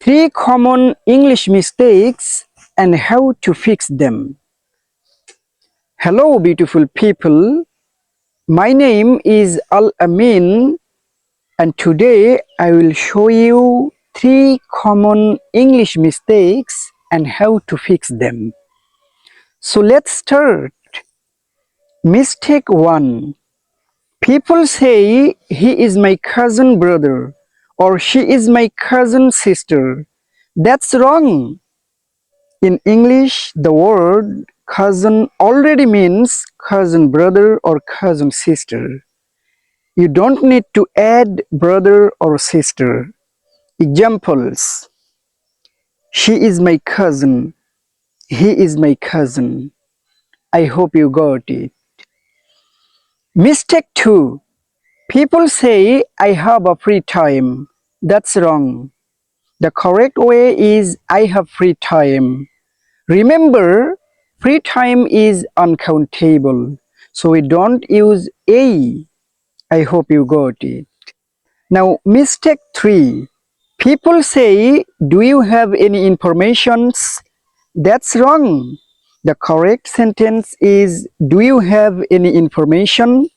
Three common English mistakes and how to fix them. Hello, beautiful people. My name is Al Amin, and today I will show you three common English mistakes and how to fix them. So let's start. Mistake 1. People say he is my cousin brother or she is my cousin sister. That's wrong. In English, the word cousin already means cousin brother or cousin sister. You don't need to add brother or sister. Examples: she is my cousin, he is my cousin. I hope you got it. Mistake 2. People say I have a free time. That's wrong. The correct way is I have free time. Remember, free time is uncountable, so we don't use a. I hope you got it. Now, mistake 3. People say, do you have any informations? That's wrong. The correct sentence is, do you have any information?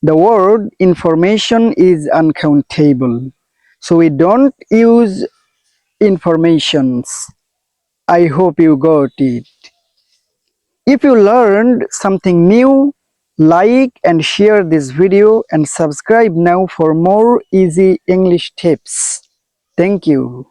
The word information is uncountable, so we don't use informations. I hope you got it. If you learned something new, like and share this video and subscribe now for more easy English tips. Thank you.